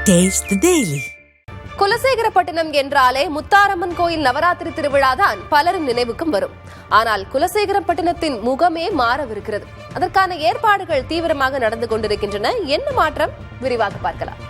Taste the Daily. Kulasekarapattinam என்றாலே முத்தாரம்மன் கோயில் நவராத்திரி திருவிழாதான் பலரின் நினைவுக்கும் வரும். ஆனால் குலசேகரப்பட்டினத்தின் முகமே மாறவிருக்கிறது. அதற்கான ஏற்பாடுகள் தீவிரமாக நடந்து கொண்டிருக்கின்றன. என்ன மாற்றம்? விரிவாக பார்க்கலாம்.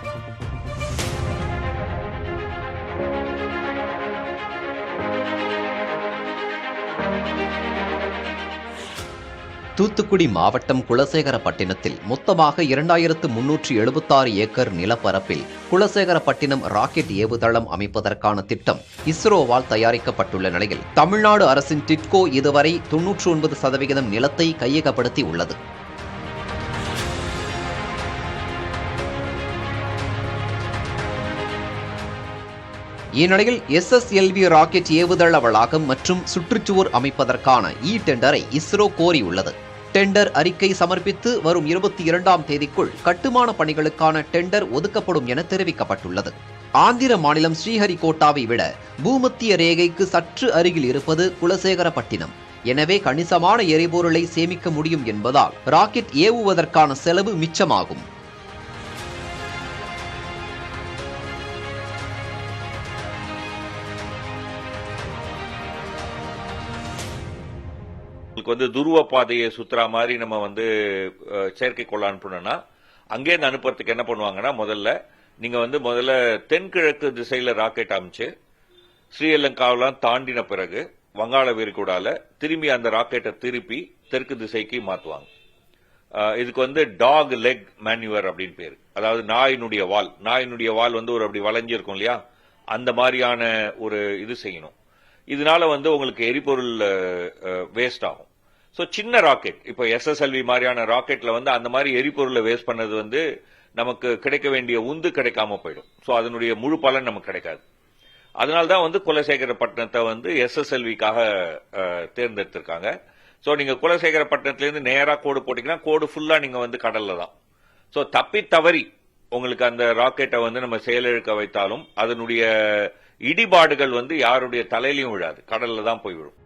தூத்துக்குடி மாவட்டம் குலசேகரப்பட்டினத்தில் மொத்தமாக 2376 ஏக்கர் நிலப்பரப்பில் குலசேகரப்பட்டினம் ராக்கெட் ஏவுதளம் அமைப்பதற்கான திட்டம் இஸ்ரோவால் தயாரிக்கப்பட்டுள்ள நிலையில் தமிழ்நாடு அரசின் டிட்கோ இதுவரை 99% நிலத்தை கையகப்படுத்தி உள்ளது. இந்நிலையில் SSLV ராக்கெட் ஏவுதள வளாகம் மற்றும் சுற்றுச்சுவர் அமைப்பதற்கான டெண்டரை இஸ்ரோ கோரியுள்ளது. டெண்டர் அறிக்கை சமர்ப்பித்து வரும் 22ஆம் தேதிக்குள் கட்டுமான பணிகளுக்கான டெண்டர் ஒதுக்கப்படும் என தெரிவிக்கப்பட்டுள்ளது. ஆந்திர மாநிலம் ஸ்ரீஹரிகோட்டாவை விட பூமத்திய ரேகைக்கு சற்று அருகில் இருப்பது குலசேகரப்பட்டினம். எனவே கணிசமான எரிபொருளை சேமிக்க முடியும் என்பதால் ராக்கெட் ஏவுவதற்கான செலவு மிச்சமாகும். துருவ பாதையை சுத்துற மாதிரி நம்ம செயற்கைக்கோள் அனுப்பணும்னா அங்கேருந்து அனுப்புறதுக்கு என்ன பண்ணுவாங்கன்னா முதல்ல தென்கிழக்கு திசையில ராக்கெட் அமைச்சு ஸ்ரீலங்காவெல்லாம் தாண்டின பிறகு வங்காள விரிகுடால திரும்பி அந்த ராக்கெட்டை திருப்பி தெற்கு திசைக்கு மாத்துவாங்க. இதுக்கு டாக் லெக் மேன்யூவர் அப்படின்னு பேரு. அதாவது நாயினுடைய வால் ஒரு அப்படி வளைஞ்சிருக்கும் இல்லையா, அந்த மாதிரியான ஒரு இது செய்யணும். இதனால உங்களுக்கு எரிபொருள் வேஸ்ட் ஆகும். சோ சின்ன ராக்கெட் இப்ப SSLV மாதிரியான ராக்கெட்ல அந்த மாதிரி எரிபொருளை வேஸ்ட் பண்ணது நமக்கு கிடைக்க வேண்டிய உந்து கிடைக்காம போயிடும். சோ அதனுடைய முழு பலன் நமக்கு கிடைக்காது. அதனால்தான் குலசேகரப்பட்டினத்தை SSLVக்காக தேர்ந்தெடுத்திருக்காங்க. சோ நீங்க குலசேகரப்பட்டினத்திலிருந்து நேரா கோடு போட்டீங்கன்னா கோடு ஃபுல்லா நீங்க கடல்ல தான். சோ தப்பி தவறி உங்களுக்கு அந்த ராக்கெட்டை நம்ம செயலிழக்க வைத்தாலும் அதனுடைய இடிபாடுகள் யாருடைய தலையிலையும் விழாது, கடல்ல தான் போய் விழும்.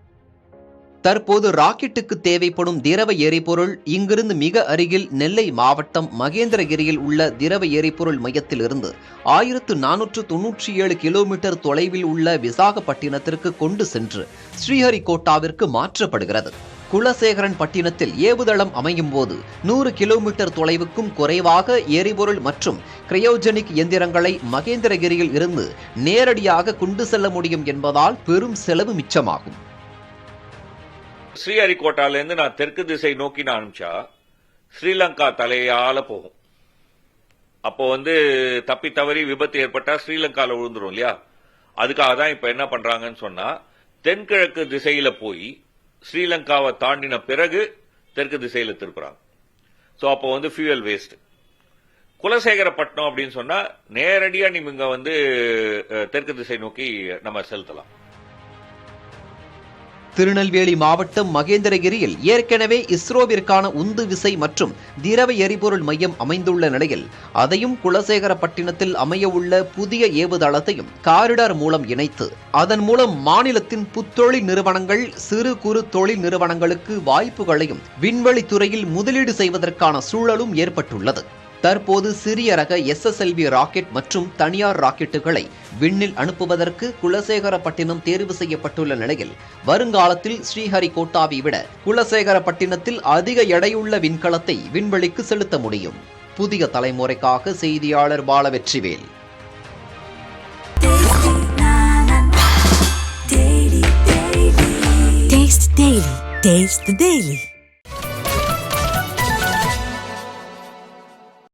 தற்போது ராக்கெட்டுக்கு தேவைப்படும் திரவ எரிபொருள் இங்கிருந்து மிக அருகில் நெல்லை மாவட்டம் மகேந்திரகிரியில் உள்ள திரவ எரிபொருள் மையத்திலிருந்து 1497 கிலோமீட்டர் தொலைவில் உள்ள விசாகப்பட்டினத்திற்கு கொண்டு சென்று ஸ்ரீஹரிகோட்டாவிற்கு மாற்றப்படுகிறது. குலசேகரன் பட்டினத்தில் ஏவுதளம் அமையும் போது 100 கிலோமீட்டர் தொலைவுக்கும் குறைவாக எரிபொருள் மற்றும் கிரையோஜெனிக் இயந்திரங்களை மகேந்திரகிரியில் இருந்து நேரடியாக கொண்டு செல்ல முடியும் என்பதால் பெரும் செலவு மிச்சமாகும். ஸ்ரீஹரிகோட்டால இருந்து நான் தெற்கு திசை நோக்கி நான் அனுப்பிச்சா ஸ்ரீலங்கா தலையால போகும். அப்போ தப்பி தவறி விபத்து ஏற்பட்டா ஸ்ரீலங்கால விழுந்துரும் இல்லையா. அதுக்காக தான் இப்ப என்ன பண்றாங்கன்னு சொன்னா தென்கிழக்கு திசையில போய் ஸ்ரீலங்காவை தாண்டின பிறகு தெற்கு திசையில திருப்புறாங்க. சோ அப்போ ஃபியூயல் வேஸ்ட். குலசேகரப்பட்டினம் அப்படின்னு சொன்னா நேரடியா நீங்க தெற்கு திசை நோக்கி நம்ம செலுத்தலாம். திருநெல்வேலி மாவட்டம் மகேந்திரகிரியில் ஏற்கனவே இஸ்ரோவிற்கான உந்து விசை மற்றும் திரவ எரிபொருள் மையம் அமைந்துள்ள நிலையில் அதையும் குலசேகரப்பட்டினத்தில் அமையவுள்ள புதிய ஏவுதளத்தையும் காரிடார் மூலம் இணைத்து அதன் மூலம் மாநிலத்தின் புத்தொழில் நிறுவனங்கள் சிறு குறு தொழில் நிறுவனங்களுக்கு வாய்ப்புகளையும் விண்வெளித்துறையில் முதலீடு செய்வதற்கான சூழலும் ஏற்பட்டுள்ளது. தற்போது சிறிய ரக SSLV ராக்கெட் மற்றும் தனியார் ராக்கெட்டுகளை விண்ணில் அனுப்புவதற்கு குலசேகரப்பட்டினம் தேர்வு செய்யப்பட்டுள்ள நிலையில் வருங்காலத்தில் ஸ்ரீஹரிகோட்டாவை விட குலசேகரப்பட்டினத்தில் அதிக எடையுள்ள விண்கலத்தை விண்வெளிக்கு செலுத்த முடியும். புதிய தலைமுறைக்காக செய்தியாளர் பாலவெற்றிவேல். Taste the Daily.